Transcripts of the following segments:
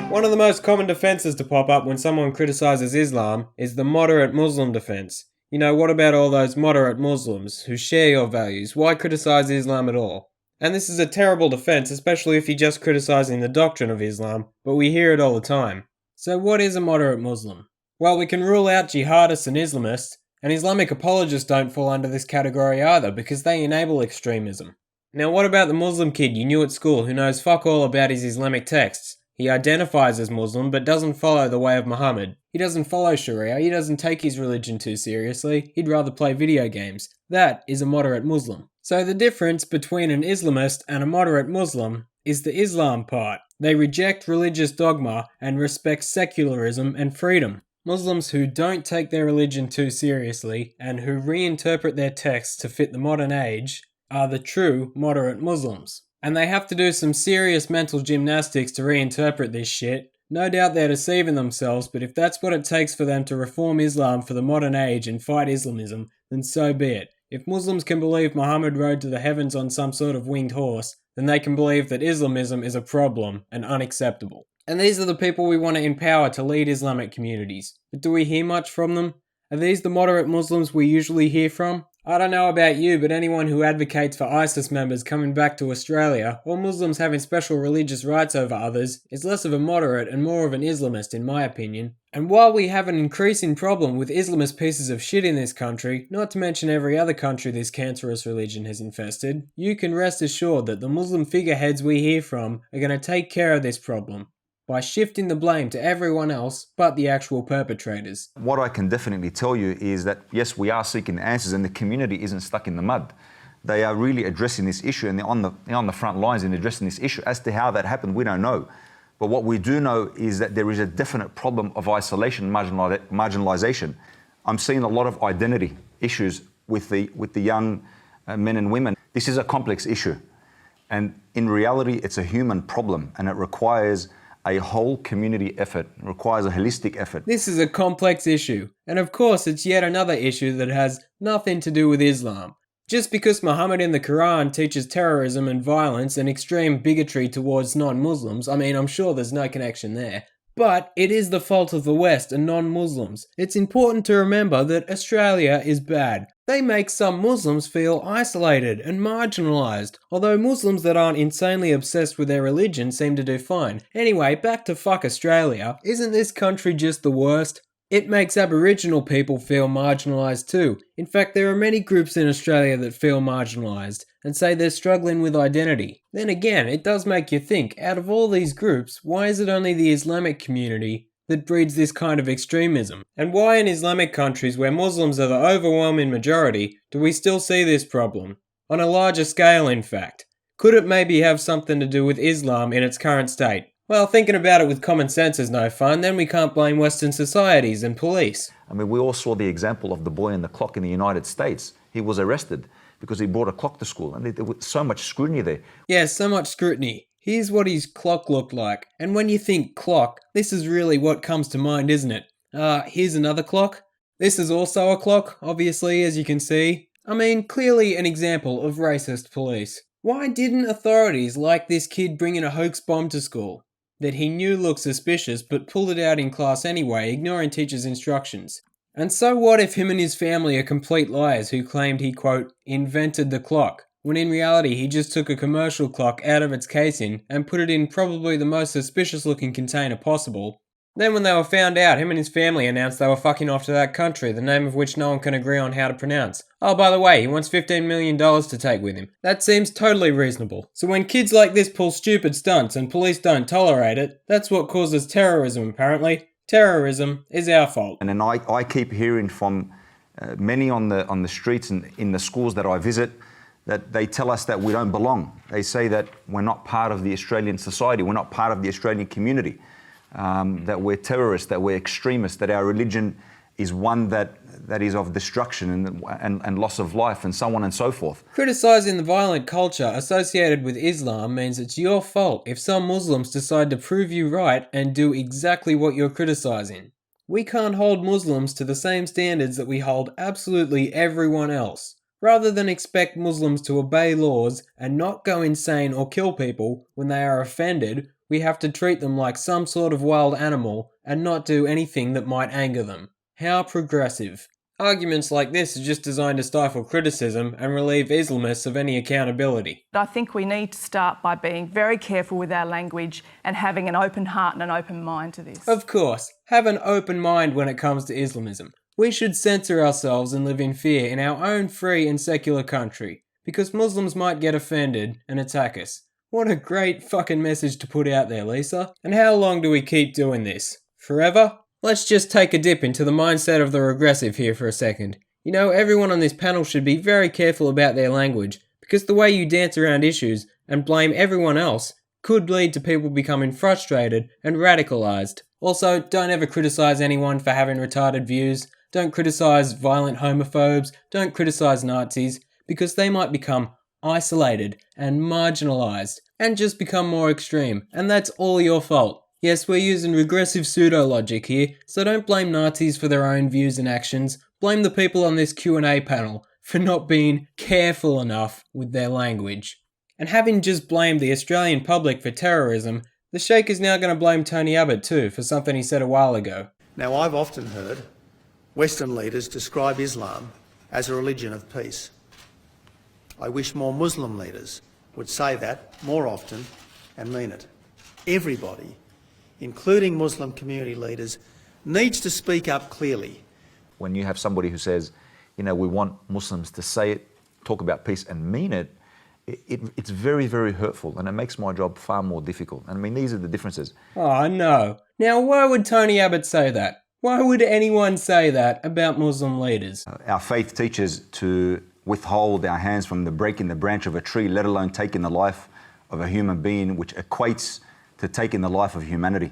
One of the most common defenses to pop up when someone criticizes Islam is the moderate Muslim defense. You know, what about all those moderate Muslims who share your values? Why criticize Islam at all? And this is a terrible defense, especially if you're just criticizing the doctrine of Islam, but we hear it all the time. So what is a moderate Muslim? Well, we can rule out jihadists and Islamists, and Islamic apologists don't fall under this category either because they enable extremism. Now what about the Muslim kid you knew at school who knows fuck all about his Islamic texts? He identifies as Muslim but doesn't follow the way of Muhammad. He doesn't follow Sharia, he doesn't take his religion too seriously, he'd rather play video games. That is a moderate Muslim. So the difference between an Islamist and a moderate Muslim is the Islam part. They reject religious dogma and respect secularism and freedom. Muslims who don't take their religion too seriously and who reinterpret their texts to fit the modern age are the true moderate Muslims. And they have to do some serious mental gymnastics to reinterpret this shit. No doubt they're deceiving themselves, but if that's what it takes for them to reform Islam for the modern age and fight Islamism, then so be it. If Muslims can believe Muhammad rode to the heavens on some sort of winged horse, then they can believe that Islamism is a problem and unacceptable. And these are the people we want to empower to lead Islamic communities. But do we hear much from them? Are these the moderate Muslims we usually hear from? I don't know about you, but anyone who advocates for ISIS members coming back to Australia, or Muslims having special religious rights over others, is less of a moderate and more of an Islamist in my opinion. And while we have an increasing problem with Islamist pieces of shit in this country, not to mention every other country this cancerous religion has infested, you can rest assured that the Muslim figureheads we hear from are going to take care of this problem by shifting the blame to everyone else but the actual perpetrators. What I can definitely tell you is that, yes, we are seeking answers and the community isn't stuck in the mud. They are really addressing this issue and they're on the front lines in addressing this issue. As to how that happened, we don't know. But what we do know is that there is a definite problem of isolation, marginalisation. I'm seeing a lot of identity issues with the young men and women. This is a complex issue. And in reality, it's a human problem and it requires a whole community effort. It requires a holistic effort. This is a complex issue, and of course it's yet another issue that has nothing to do with Islam. Just because Muhammad in the Quran teaches terrorism and violence and extreme bigotry towards non-Muslims, I mean, I'm sure there's no connection there. But it is the fault of the West and non-Muslims. It's important to remember that Australia is bad. They make some Muslims feel isolated and marginalised, although Muslims that aren't insanely obsessed with their religion seem to do fine. Anyway, back to fuck Australia. Isn't this country just the worst? It makes Aboriginal people feel marginalised too. In fact, there are many groups in Australia that feel marginalised and say they're struggling with identity. Then again, it does make you think, out of all these groups, why is it only the Islamic community that breeds this kind of extremism? And why in Islamic countries where Muslims are the overwhelming majority do we still see this problem? On a larger scale, in fact. Could it maybe have something to do with Islam in its current state? Well, thinking about it with common sense is no fun, then we can't blame Western societies and police. I mean, we all saw the example of the boy and the clock in the United States. He was arrested because he brought a clock to school, and there was so much scrutiny there. Yeah, so much scrutiny. Here's what his clock looked like. And when you think clock, this is really what comes to mind, isn't it? Here's another clock. This is also a clock, obviously, as you can see. I mean, clearly an example of racist police. Why didn't authorities like this kid bringing a hoax bomb to school that he knew looked suspicious but pulled it out in class anyway, ignoring teachers' instructions? And so what if him and his family are complete liars who claimed he, quote, invented the clock, when in reality he just took a commercial clock out of its casing and put it in probably the most suspicious looking container possible? Then when they were found out, him and his family announced they were fucking off to that country, the name of which no one can agree on how to pronounce. Oh, by the way, he wants $15 million to take with him. That seems totally reasonable. So when kids like this pull stupid stunts and police don't tolerate it, that's what causes terrorism apparently. Terrorism is our fault. And then I keep hearing from many on the streets and in the schools that I visit that they tell us that we don't belong. They say that we're not part of the Australian society, we're not part of the Australian community. That we're terrorists, that we're extremists, that our religion is one that is of destruction and loss of life and so on and so forth. Criticising the violent culture associated with Islam means it's your fault if some Muslims decide to prove you right and do exactly what you're criticising. We can't hold Muslims to the same standards that we hold absolutely everyone else. Rather than expect Muslims to obey laws and not go insane or kill people when they are offended, we have to treat them like some sort of wild animal and not do anything that might anger them. How progressive. Arguments like this are just designed to stifle criticism and relieve Islamists of any accountability. I think we need to start by being very careful with our language and having an open heart and an open mind to this. Of course, have an open mind when it comes to Islamism. We should censor ourselves and live in fear in our own free and secular country, because Muslims might get offended and attack us. What a great fucking message to put out there, Lisa. And how long do we keep doing this? Forever? Let's just take a dip into the mindset of the regressive here for a second. You know, everyone on this panel should be very careful about their language, because the way you dance around issues and blame everyone else could lead to people becoming frustrated and radicalized. Also, don't ever criticize anyone for having retarded views. Don't criticize violent homophobes. Don't criticize Nazis, because they might become isolated and marginalized and just become more extreme, and that's all your fault. Yes, we're using regressive pseudo-logic here, so don't blame Nazis for their own views and actions. Blame the people on this Q&A panel for not being careful enough with their language. And having just blamed the Australian public for terrorism, the Sheikh is now going to blame Tony Abbott too for something he said a while ago. Now, I've often heard Western leaders describe Islam as a religion of peace. I wish more Muslim leaders would say that more often and mean it. Everybody, including Muslim community leaders, needs to speak up clearly. When you have somebody who says, you know, we want Muslims to say it, talk about peace and mean it, it's very, very hurtful, and it makes my job far more difficult. And I mean, these are the differences. Oh no. Now why would Tony Abbott say that? Why would anyone say that about Muslim leaders? Our faith teaches to withhold our hands from the breaking the branch of a tree, let alone taking the life of a human being, which equates to taking the life of humanity.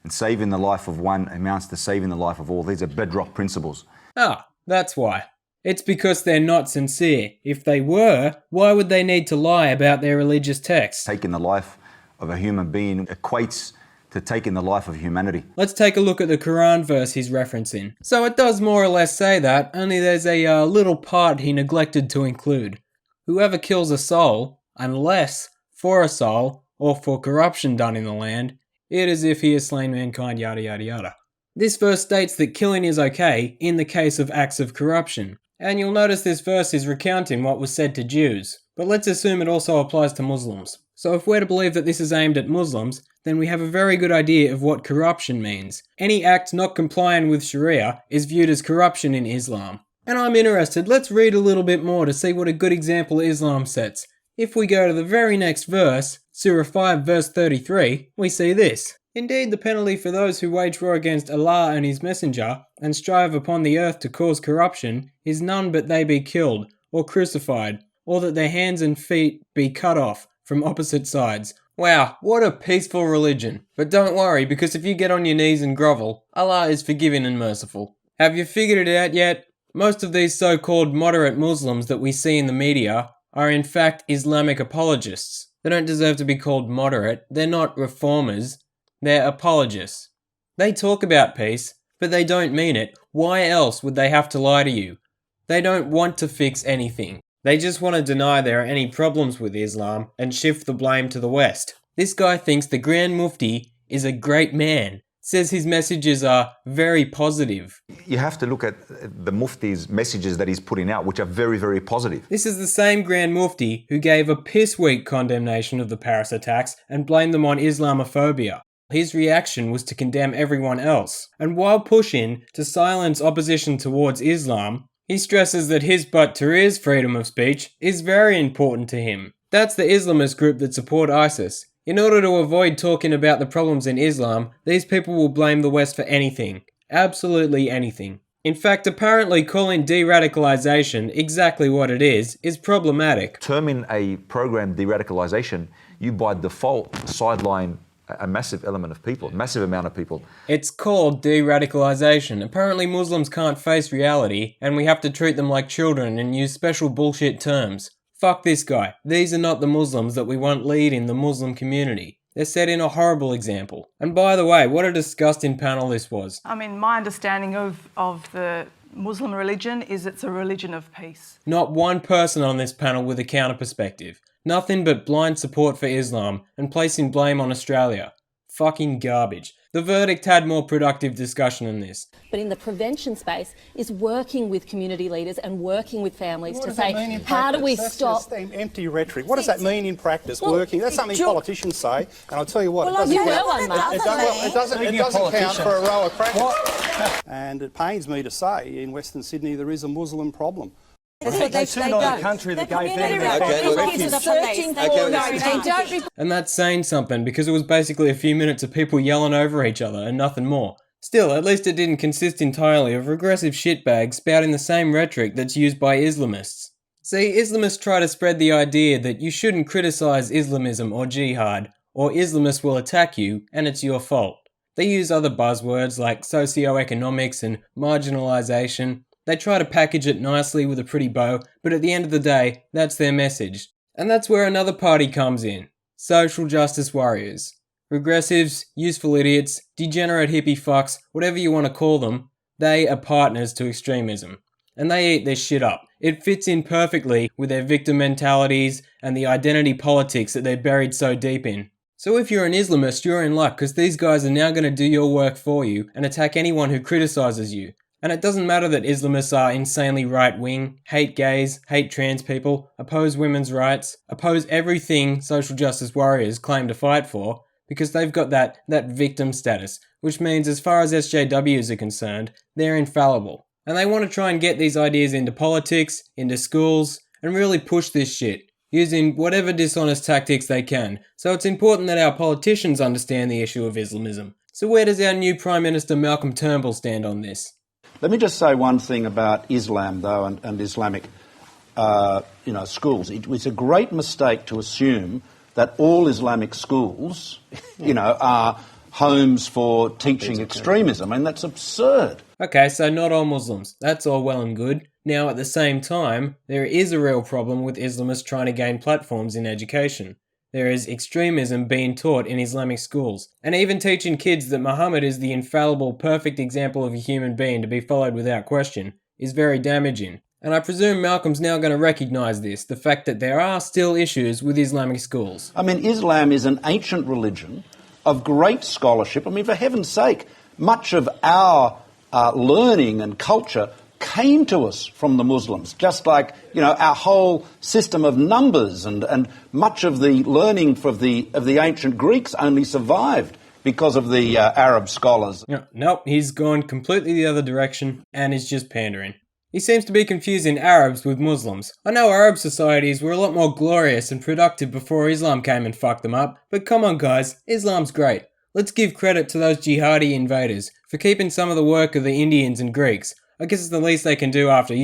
And saving the life of one amounts to saving the life of all. These are bedrock principles. Ah, that's why. It's because they're not sincere. If they were, why would they need to lie about their religious texts? Taking the life of a human being equates to taking the life of humanity. Let's take a look at the Quran verse he's referencing. So it does more or less say that, only there's a little part he neglected to include. Whoever kills a soul, unless for a soul, or for corruption done in the land, it is as if he has slain mankind, yada yada yada. This verse states that killing is okay in the case of acts of corruption. And you'll notice this verse is recounting what was said to Jews. But let's assume it also applies to Muslims. So if we're to believe that this is aimed at Muslims, then we have a very good idea of what corruption means. Any act not complying with Sharia is viewed as corruption in Islam. And I'm interested, let's read a little bit more to see what a good example Islam sets. If we go to the very next verse, Surah 5 verse 33, we see this. Indeed, the penalty for those who wage war against Allah and His Messenger, and strive upon the earth to cause corruption, is none but they be killed, or crucified, or that their hands and feet be cut off from opposite sides. Wow, what a peaceful religion. But don't worry, because if you get on your knees and grovel, Allah is forgiving and merciful. Have you figured it out yet? Most of these so-called moderate Muslims that we see in the media are in fact Islamic apologists. They don't deserve to be called moderate, they're not reformers. They're apologists. They talk about peace, but they don't mean it. Why else would they have to lie to you? They don't want to fix anything. They just want to deny there are any problems with Islam and shift the blame to the West. This guy thinks the Grand Mufti is a great man, says his messages are very positive. You have to look at the Mufti's messages that he's putting out, which are very, very positive. This is the same Grand Mufti who gave a piss-weak condemnation of the Paris attacks and blamed them on Islamophobia. His reaction was to condemn everyone else. And while pushing to silence opposition towards Islam, he stresses that his but Tahrir's freedom of speech is very important to him. That's the Islamist group that support ISIS. In order to avoid talking about the problems in Islam, these people will blame the West for anything. Absolutely anything. In fact, apparently calling de-radicalization exactly what it is problematic. Terming a program de-radicalization, you by default sideline a massive element of people, a massive amount of people. It's called de-radicalization. Apparently Muslims can't face reality, and we have to treat them like children and use special bullshit terms. Fuck this guy. These are not the Muslims that we want leading the Muslim community. They're setting a horrible example. And by the way, what a disgusting panel this was. I mean, my understanding of the Muslim religion is it's a religion of peace. Not one person on this panel with a counter perspective. Nothing but blind support for Islam and placing blame on Australia. Fucking garbage. The verdict had more productive discussion than this. But in the prevention space is working with community leaders and working with families to say, how do we stop... That's just empty rhetoric. What does that mean in practice, working? That's something politicians say, and I'll tell you what, it doesn't count for a row of crackers. And it pains me to say, in Western Sydney there is a Muslim problem. They turned on the country that gave them And that's saying something, because it was basically a few minutes of people yelling over each other and nothing more. Still, at least it didn't consist entirely of regressive shitbags spouting the same rhetoric that's used by Islamists. See, Islamists try to spread the idea that you shouldn't criticise Islamism or jihad, or Islamists will attack you and it's your fault. They use other buzzwords like socioeconomics and marginalisation. They try to package it nicely with a pretty bow, but at the end of the day, that's their message. And that's where another party comes in. Social justice warriors. Regressives, useful idiots, degenerate hippie fucks, whatever you want to call them, they are partners to extremism. And they eat their shit up. It fits in perfectly with their victim mentalities and the identity politics that they're buried so deep in. So if you're an Islamist, you're in luck, because these guys are now going to do your work for you and attack anyone who criticises you. And it doesn't matter that Islamists are insanely right-wing, hate gays, hate trans people, oppose women's rights, oppose everything social justice warriors claim to fight for, because they've got that victim status, which means as far as SJWs are concerned, they're infallible. And they want to try and get these ideas into politics, into schools, and really push this shit, using whatever dishonest tactics they can. So it's important that our politicians understand the issue of Islamism. So where does our new Prime Minister Malcolm Turnbull stand on this? Let me just say one thing about Islam, though, and Islamic schools. It was a great mistake to assume that all Islamic schools, are homes for teaching extremism. I mean, that's absurd. Okay, so not all Muslims. That's all well and good. Now, at the same time, there is a real problem with Islamists trying to gain platforms in education. There is extremism being taught in Islamic schools, and even teaching kids that Muhammad is the infallible, perfect example of a human being to be followed without question is very damaging. And I presume Malcolm's now going to recognise this, the fact that there are still issues with Islamic schools. I mean, Islam is an ancient religion of great scholarship. I mean, for heaven's sake, much of our learning and culture came to us from the Muslims, just like, our whole system of numbers and much of the learning of the ancient Greeks only survived because of the Arab scholars. Nope, he's gone completely the other direction and is just pandering. He seems to be confusing Arabs with Muslims. I know Arab societies were a lot more glorious and productive before Islam came and fucked them up, but come on guys, Islam's great. Let's give credit to those jihadi invaders for keeping some of the work of the Indians and Greeks. I guess it's the least they can do after,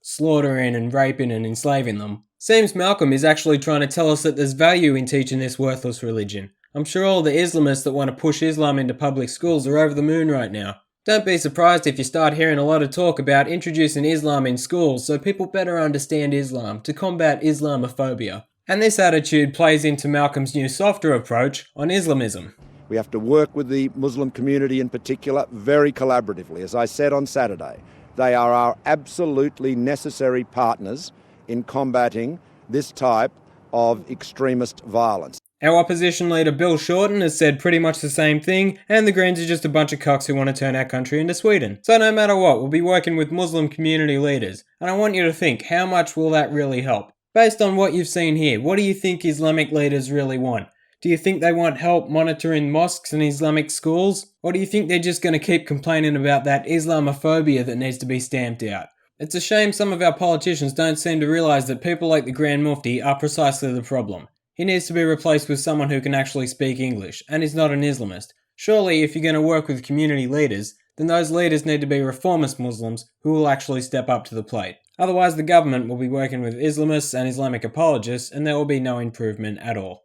slaughtering and raping and enslaving them. Seems Malcolm is actually trying to tell us that there's value in teaching this worthless religion. I'm sure all the Islamists that want to push Islam into public schools are over the moon right now. Don't be surprised if you start hearing a lot of talk about introducing Islam in schools so people better understand Islam to combat Islamophobia. And this attitude plays into Malcolm's new softer approach on Islamism. We have to work with the Muslim community in particular very collaboratively. As I said on Saturday, they are our absolutely necessary partners in combating this type of extremist violence. Our opposition leader Bill Shorten has said pretty much the same thing, and the Greens are just a bunch of cocks who want to turn our country into Sweden. So no matter what, we'll be working with Muslim community leaders. And I want you to think, how much will that really help? Based on what you've seen here, what do you think Islamic leaders really want? Do you think they want help monitoring mosques and Islamic schools? Or do you think they're just going to keep complaining about that Islamophobia that needs to be stamped out? It's a shame some of our politicians don't seem to realise that people like the Grand Mufti are precisely the problem. He needs to be replaced with someone who can actually speak English, and is not an Islamist. Surely, if you're going to work with community leaders, then those leaders need to be reformist Muslims who will actually step up to the plate. Otherwise, the government will be working with Islamists and Islamic apologists, and there will be no improvement at all.